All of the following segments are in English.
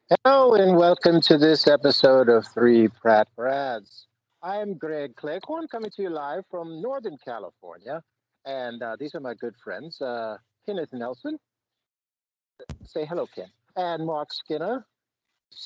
Hello and welcome to this episode of Three Pratt Brads. I'm Greg Cleghorn coming to you live from Northern California. And these are my good friends, Kenneth Nelson. Say hello, Ken. And Mark Skinner.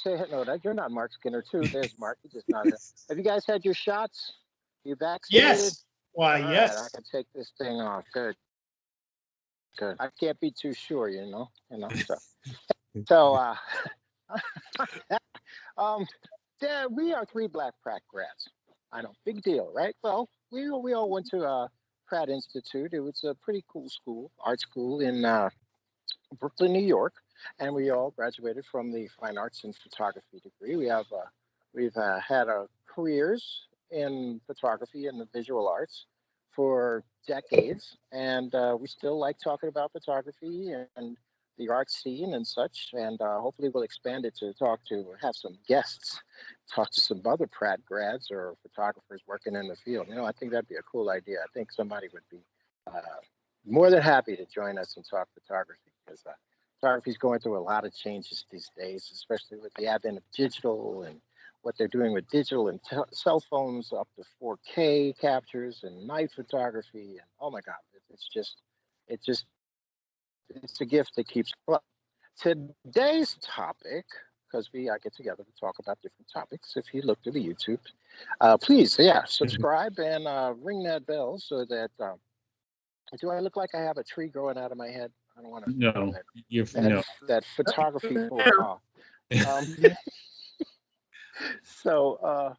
No, that you're not Mark Skinner, too. There's Mark. He's just not here. Have you guys had your shots? You vaccinated? Yes. Why, All right, I yes. can take this thing off. Good, good. I can't be too sure, So, um, yeah, we are three black Pratt grads. I know, big deal, right? Well, we all went to Pratt Institute. It was a pretty cool school, art school in Brooklyn, New York, and we all graduated from the fine arts and photography degree. We've had our careers in photography and the visual arts for decades, and we still like talking about photography and the art scene and such. And hopefully, we'll expand it to have some guests, talk to some other Pratt grads or photographers working in the field. I think that'd be a cool idea. I think somebody would be uh, more than happy to join us and talk photography because photography is going through a lot of changes these days, especially with the advent of digital and what they're doing with digital and cell phones up to 4K captures and night photography. And oh my God, it just, it's a gift that keeps. Well, today's topic, because we get together to talk about different topics. If you look to the YouTube, please, yeah, subscribe and ring that bell so that do I look like I have a tree growing out of my head? I don't want to throw No, you're that no. photography for um, so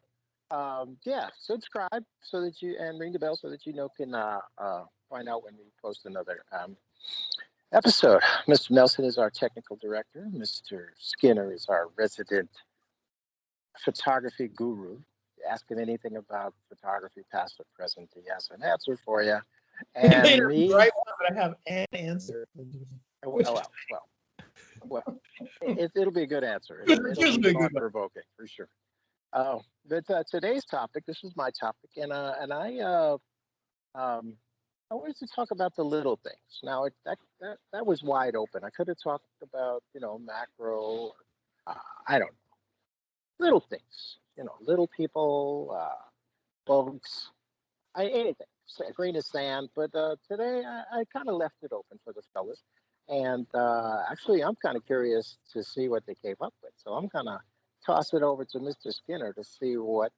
yeah, subscribe so that you and ring the bell so that you know can find out when we post another episode. Mr. Nelson is our technical director. Mr. Skinner is our resident photography guru. Ask him anything about photography, past or present. He has an answer for you. You may And not be the me, right one, but I have an answer. well, Which well, well, well, it'll be a good answer. is It'll be usually a good thought one. provoking for sure. But today's topic, this is my topic, and um, I wanted to talk about the little things. Now that was wide open. I could have talked about macro, uh, I don't know, little things. Little people, bugs, anything, a grain of sand. But today I kind of left it open for the fellas. And actually, I'm kind of curious to see what they came up with. So I'm gonna toss it over to Mr. Skinner to see what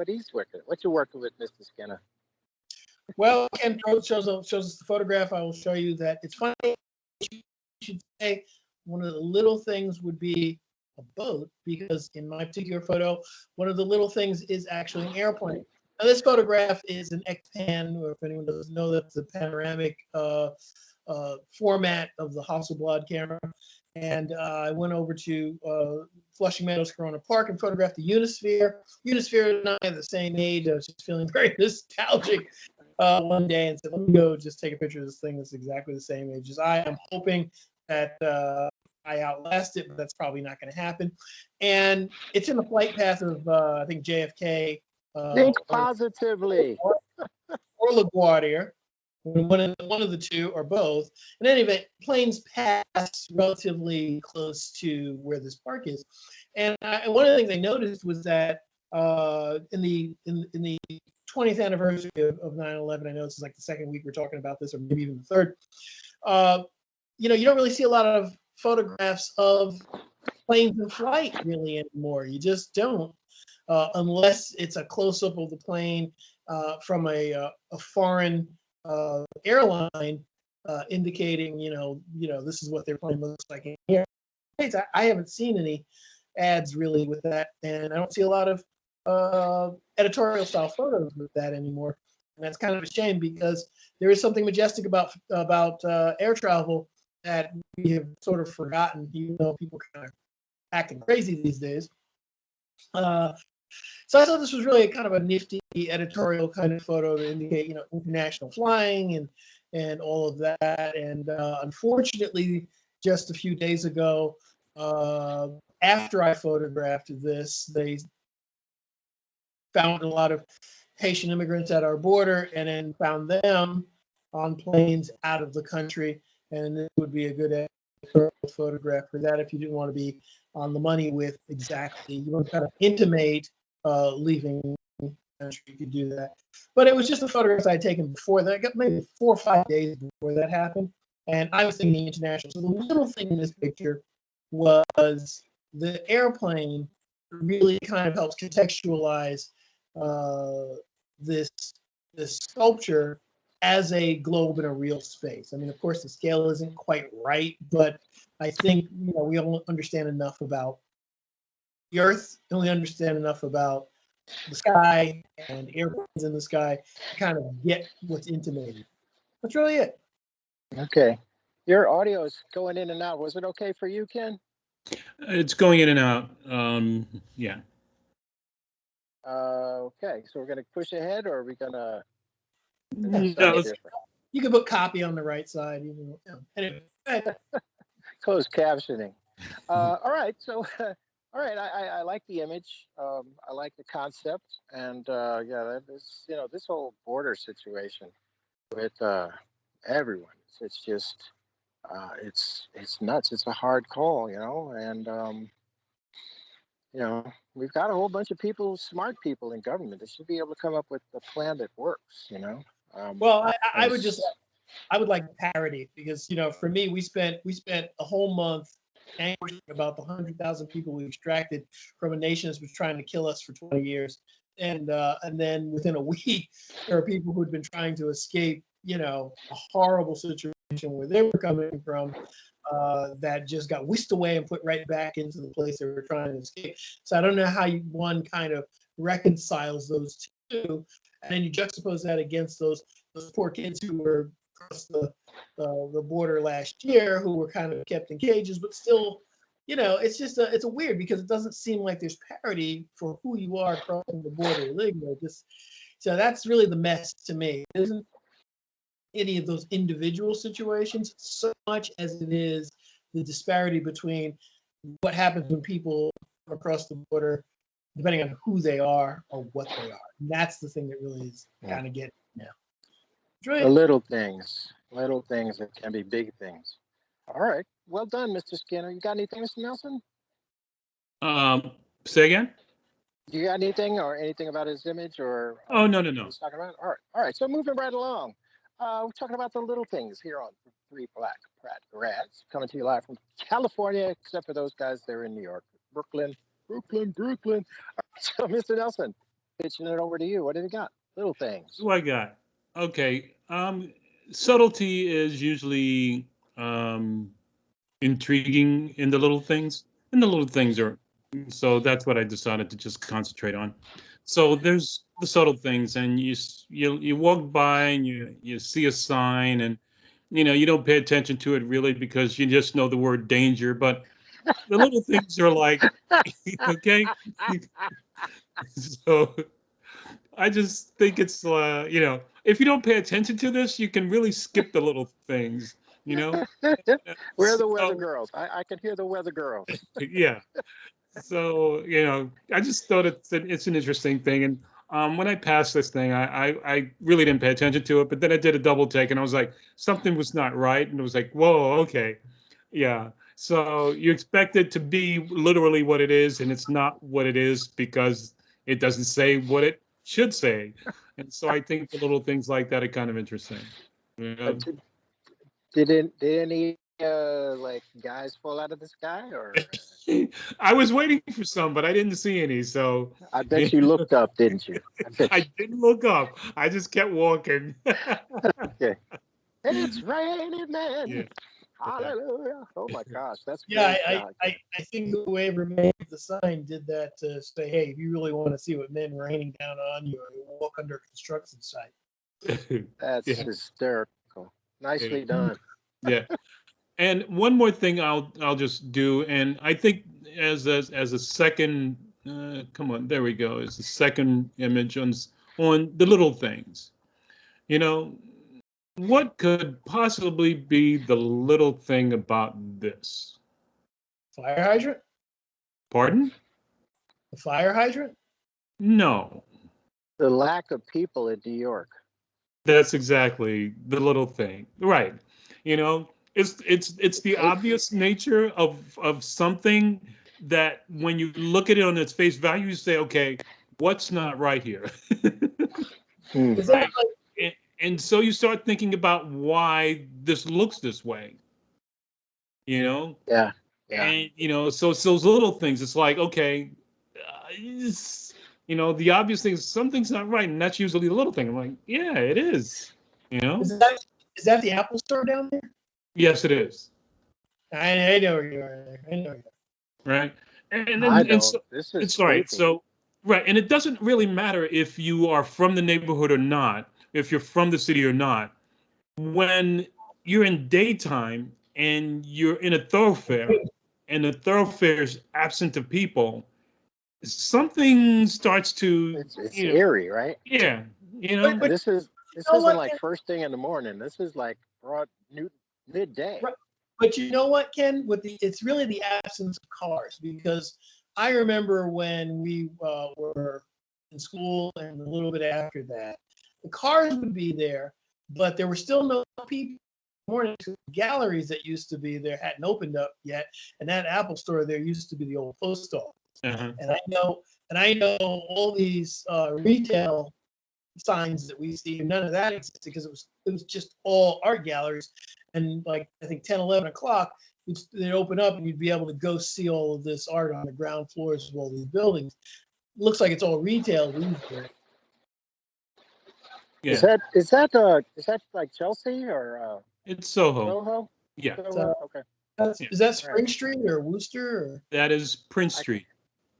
he's working. What you working with, Mr. Skinner? Well, Ken shows us the photograph. I will show you that it's funny. You should say one of the little things would be a boat because in my particular photo, one of the little things is actually an airplane. Now, this photograph is an X-pan, or if anyone doesn't know, that's the panoramic format of the Hasselblad camera. And I went over to Flushing Meadows Corona Park and photographed the Unisphere. Unisphere and I are the same age. I was just feeling very nostalgic one day and said, let me go just take a picture of this thing that's exactly the same age as I am, hoping that I outlast it, but that's probably not going to happen. And it's in the flight path of, I think, JFK Think or positively. LaGuardia, one of the two or both. In any event, planes pass relatively close to where this park is, and one of the things I noticed was that in the 20th anniversary of 9/11, I know this is like the second week we're talking about this, or maybe even the third. Uh, you don't really see a lot of photographs of planes in flight really anymore. You just don't, unless it's a close up of the plane from a foreign airline, indicating this is what their plane looks like in here. I haven't seen any ads really with that, and I don't see a lot of editorial style photos with that anymore. And that's kind of a shame because there is something majestic about air travel that we have sort of forgotten, even though people kind of acting crazy these days. So I thought this was really kind of a nifty editorial kind of photo to indicate, international flying and all of that. And unfortunately, just a few days ago, after I photographed this, they found a lot of Haitian immigrants at our border and then found them on planes out of the country. And it would be a good photograph for that if you didn't want to be on the money with exactly, you want to kind of intimate leaving the country, you could do that. But it was just the photographs I had taken before that. I got maybe 4 or 5 days before that happened. And I was thinking international. So the little thing in this picture was the airplane really kind of helps contextualize this this sculpture as a globe in a real space. I mean, of course, the scale isn't quite right, but I think we all understand enough about the Earth, and we understand enough about the sky and airplanes in the sky to kind of get what's intimated. That's really it. Okay. Your audio is going in and out. Was it okay for you, Ken? It's going in and out. Yeah. Okay. So we're going to push ahead, or are we going to No, different? You can put copy on the right side. Anyway, Closed captioning. All right. So, all right. I like the image. I like the concept, and yeah, this this whole border situation with everyone. It's just it's nuts. It's a hard call, and we've got a whole bunch of people, smart people in government. They should be able to come up with a plan that works. well, I would as- just I would like parity because for me we spent a whole month anguishing about the 100,000 people we extracted from a nation that's been trying to kill us for 20 years, and then within a week there are people who'd been trying to escape a horrible situation where they were coming from. That just got whisked away and put right back into the place they were trying to escape. So I don't know how one kind of reconciles those two, and then you juxtapose that against those poor kids who were across the border last year, who were kind of kept in cages, but still, it's just it's a weird because it doesn't seem like there's parity for who you are crossing the border illegally. So that's really the mess to me. It isn't any of those individual situations so much as it is the disparity between what happens when people come across the border, depending on who they are or what they are. And that's the thing that really is kind of getting now. the little things that can be big things. All right. Well done, Mr. Skinner. You got anything, Mr. Nelson? Say again? Do you got anything or anything about his image or Oh, no. he's talking about? All right. All right. So moving right along. We're talking about the little things here on Three Black Pratt Grads, coming to you live from California, except for those guys, they're in New York, Brooklyn. All right, so, Mr. Nelson, pitching it over to you. What do you got? Little things. Who I got? Okay. Subtlety is usually intriguing in the little things, and the little things are. So that's what I decided to just concentrate on. So there's the subtle things, and you walk by and you see a sign, and you don't pay attention to it really because you just know the word danger. But the little things are like, okay. So I just think it's if you don't pay attention to this, you can really skip the little things. Where are the weather So, girls? I can hear the weather girls. yeah. So I just thought it's an interesting thing, and when I passed this thing, I really didn't pay attention to it, but then I did a double take, and I was like, something was not right, and it was like, whoa, okay, yeah. So you expect it to be literally what it is, and it's not what it is because it doesn't say what it should say, and so I think the little things like that are kind of interesting. Did any like guys fall out of the sky or? I was waiting for some, but I didn't see any. So I bet you looked up, didn't you? I didn't look up. I just kept walking. Okay. It's raining men. Yeah. Hallelujah. Oh my gosh, that's Yeah, great. I think whoever made the sign did that to say, hey, if you really want to see what men raining down on you, walk under a construction site. That's Yeah. hysterical. Nicely done. Yeah. And one more thing I'll just do, and I think as a second, come on, there we go. As the second image on the little things. What could possibly be the little thing about this? Fire hydrant? Pardon? The fire hydrant? No. The lack of people in New York. That's exactly the little thing. Right. It's it's the obvious nature of something that when you look at it on its face value, you say, okay, what's not right here? Hmm. Is that Right. And so you start thinking about why this looks this way, you know? Yeah. Yeah. And, so it's those little things. It's like, okay, it's, the obvious things, something's not right. And that's usually the little thing. I'm like, yeah, it is, you know? is that is that the Apple Store down there? Yes, it is. I know where you are. I know you Right. And I and, and don't. so This is it's all right. creepy. So, right. And it doesn't really matter if you are from the neighborhood or not, if you're from the city or not. When you're in daytime and you're in a thoroughfare and the thoroughfare is absent of people, something starts to, It's eerie, right? yeah, But And but this you know isn't what, like Ken? first thing in the morning. This is like broad midday. Right. But you know what, Ken? It's really the absence of cars because I remember when we were in school and a little bit after that, the cars would be there, but there were still no people. Morning galleries that used to be there hadn't opened up yet, and that Apple Store there used to be the old post office. uh-huh. And I know all these retail signs that we see, and none of that existed because it was just all art galleries. And like I think 10, 11 o'clock, they'd open up and you'd be able to go see all of this art on the ground floors of all these buildings. Looks like it's all retail these days. Is Yeah. that like Chelsea or It's Soho. Soho? Yeah. Soho? So Okay. Yeah. is that All right. Spring Street or Worcester or That is Prince I, Street.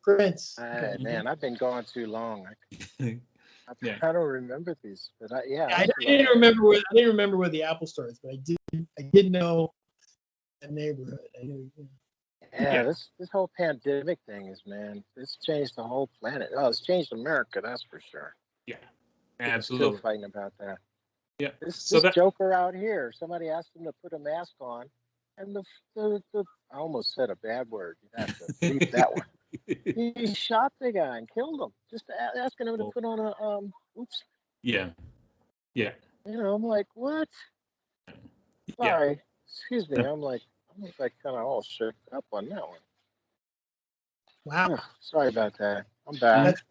Prince? Okay. Mhm. man, I've been gone too long. Yeah. I don't remember these, but yeah, Yeah, I I used to love didn't that. remember where the Apple Store is, but I did know that neighborhood. I knew, Yeah, Yeah. this whole pandemic thing is, man, it's changed the whole planet. Oh, it's changed America, that's for sure. Yeah. People still Absolutely. fighting about that. Yeah. So This that, joker out here, somebody asked him to put a mask on, and the I almost said a bad word. You have to bleep that one. He shot the guy and killed him, just asking him to well, put on a oops. yeah. Yeah. I'm like, what? Yeah. Sorry, excuse me. I'm like kind of all shook up on that one. wow, Ugh, sorry about that. I'm back. Mhm. that's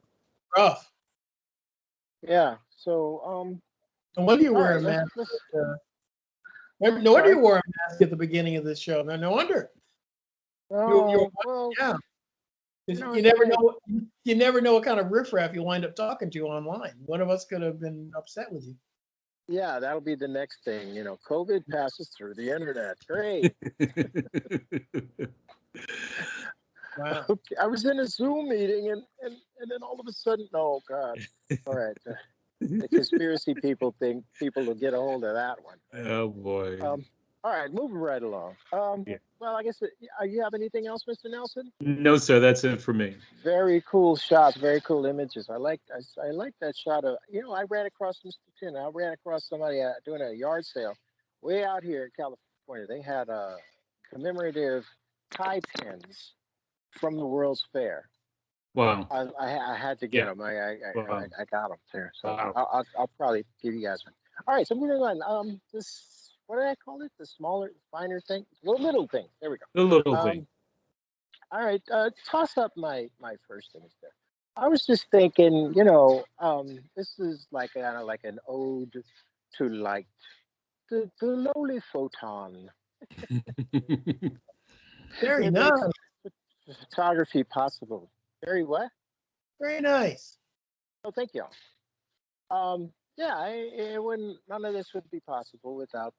rough. Yeah. So No wonder you all wear a right. mask. Let's. No wonder you Sorry. wore a mask at the beginning of this show. No wonder. You Oh well, yeah. 'Cause you it's never like know. You never know what kind of riffraff you wind up talking to online. One of us could have been upset with you. yeah, that'll be the next thing. COVID passes through the internet. Great. Wow. Okay, I was in a Zoom meeting and then all of a sudden, oh God. All right. The conspiracy people think people will get a hold of that one. Oh boy. All right, moving right along. Yeah. Well, I guess you have anything else, Mr. Nelson? No, sir. That's it for me. Very cool shots, very cool images. I like that shot of I ran across Mr. Tin. I ran across somebody doing a yard sale way out here in California. They had commemorative tie pins from the World's Fair. Wow. I had to get Yeah. them. Wow. I got them there, so Wow. I'll probably give you guys one. All right, so moving on. This what did I call it? The smaller, finer thing, little thing. There we The go. little thing. All right, toss up my first things there. I was just thinking, this is like kind of like an ode to light, the lowly photon. Very It nice. makes photography possible. Very what? Very nice. Oh, thank you. Yeah, it wouldn't. None of this would be possible without.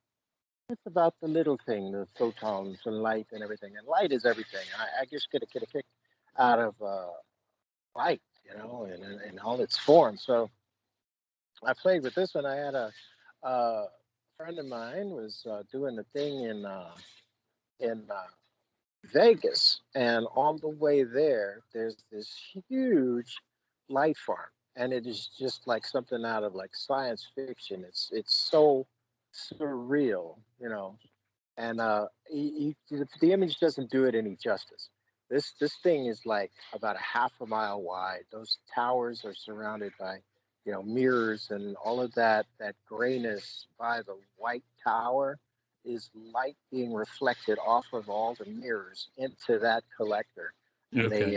It's about the little thing, the photons and light and everything. And light is everything. I just get a kick out of light, in all its forms. So I played with this one. I had a friend of mine was doing a thing in Vegas, and on the way there, there's this huge light farm, and it is just like something out of like science fiction. It's so surreal, and the image doesn't do it any justice. This thing is like about a half a mile wide. Those towers are surrounded by mirrors and all of that grayness by the white tower. is light being reflected off of all the mirrors into that collector, and Okay.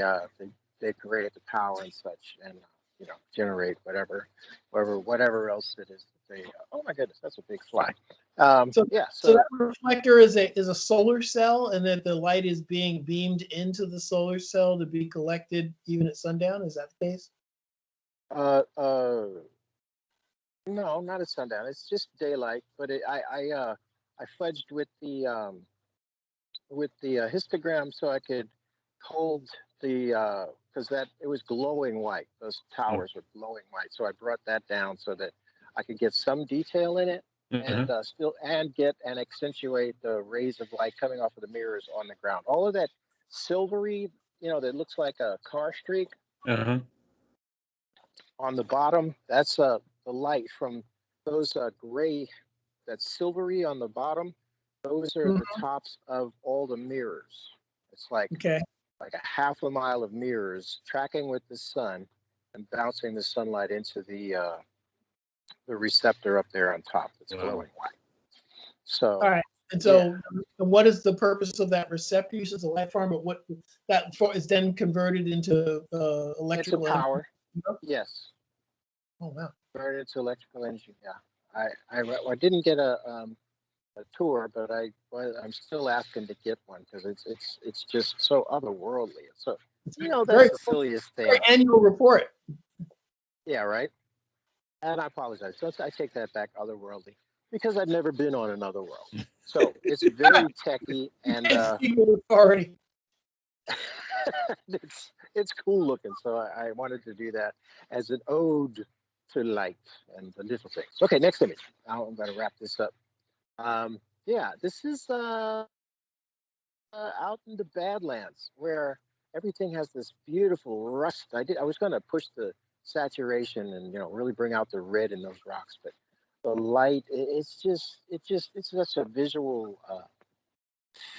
they create the power and such, and generate whatever else it is that they. Oh my goodness, that's a big fly. So, Yeah, so so that reflector is a solar cell, and that the light is being beamed into the solar cell to be collected even at sundown. Is that the case? uh, uh, no, not at sundown. It's just daylight, but I fudged with the histogram so I could hold the because that it was glowing white. Those Oh. towers were glowing white, so I brought that down so that I could get some detail in it Uh-huh. and still and get and accentuate the rays of light coming off of the mirrors on the ground. All of that silvery, that looks like a car streak Uh-huh. on the bottom. That's the light from those gray, that silvery on the bottom. Those are the Mhm. tops of all the mirrors. It's like Okay. a half a mile of mirrors tracking with the sun and bouncing the sunlight into the receptor up there on top that's Wow. glowing white. All So right. And yeah, so, what is the purpose of that receptor? You said the light farm, but what is then converted into into electrical energy? power. Yes, Oh wow. burn into electrical energy. Yeah, I didn't get a tour, but I'm still asking to get one because it's just so otherworldly. It's so It's that's very the silliest very thing. annual report. Yeah, right. And I apologize. So I take that back, otherworldly, because I've never been on another world. So it's very techy You and can't speak with authority. it's cool looking. So I wanted to do that as an ode to light and the little things. Okay, next image. Now I'm going to wrap this up. Yeah, this is out in the Badlands where everything has this beautiful rust. I was going to push the saturation and really bring out the red in those rocks, but the light it's such a visual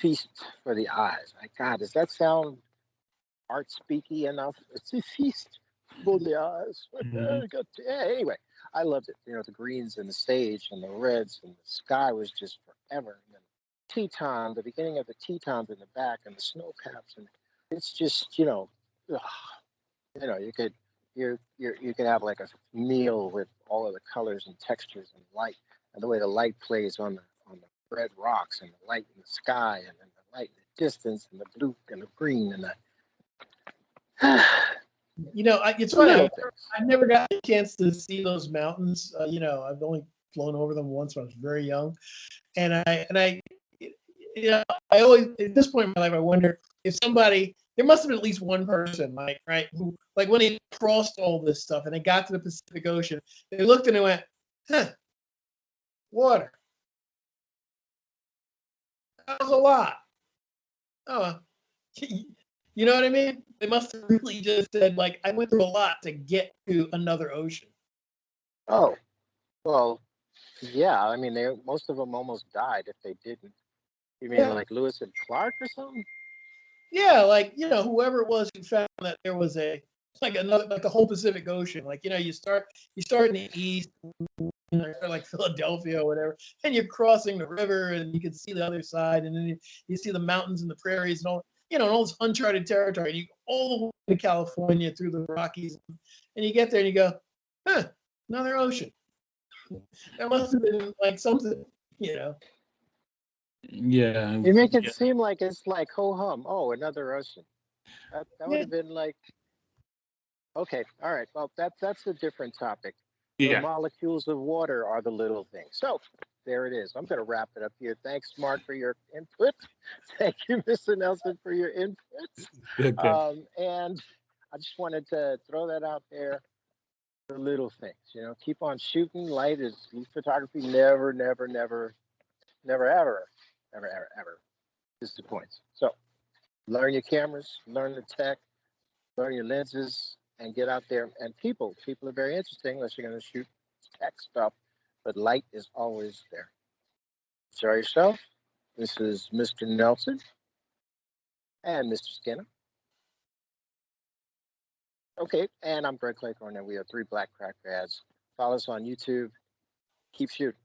feast for the eyes. My God, does that sound art speaky enough? It's a feast for the eyes. Mhm. Anyway, I loved it. The greens and the sage and the reds and the sky was just forever. And then Teton, the beginning of the Tetons in the back and the snow caps, and it's just ugh, you could you could have like a meal with all of the colors and textures and light and the way the light plays on the red rocks and the light in the sky and then the light in the distance and the blue and the green and the It's the funny. little things. I've never got a chance to see those mountains. I've only flown over them once when I was very young, and you know, I always at this point in my life I wonder if somebody there must have been at least one person, like right, who like when they crossed all this stuff and they got to the Pacific Ocean, they looked and they went, "Huh, water. That was a lot." Oh, well. You know what I mean? They must have really just said like, "I went through a lot to get to another ocean." Oh well, yeah. I mean, most of them almost died if they didn't. You mean Yeah, like Lewis and Clark or something? yeah, like whoever it was who found that there was a like another like the whole Pacific Ocean. Like you start in the east, like Philadelphia or whatever, and you're crossing the river and you can see the other side, and then you see the mountains and the prairies and all and all this uncharted territory. And you go all the way to California through the Rockies, and you get there and you go, huh, another ocean. That must have been like something, you know. Yeah. You make it seem like it's like ho hum. Oh, another ocean. That would Yeah. have been like okay. All right. Well, that's a different topic. The Yeah. molecules of water are the little things. So there it is. I'm going to wrap it up here. Thanks, Mark, for your input. Thank you, Mr. Nelson, for your inputs. Okay. And I just wanted to throw that out there. The little things, keep on shooting. Light is photography. Never, never, never, never, ever, ever, ever, ever disappoints. So learn your cameras, learn the tech, learn your lenses, and get out there. And people are very interesting unless you're going to shoot tech stuff, but light is always there. Enjoy yourself. This is Mr. Nelson and Mr. Skinner. Okay, and I'm Greg Claythorne, and we are three Black Crack Grads. Follow us on YouTube. Keep shooting.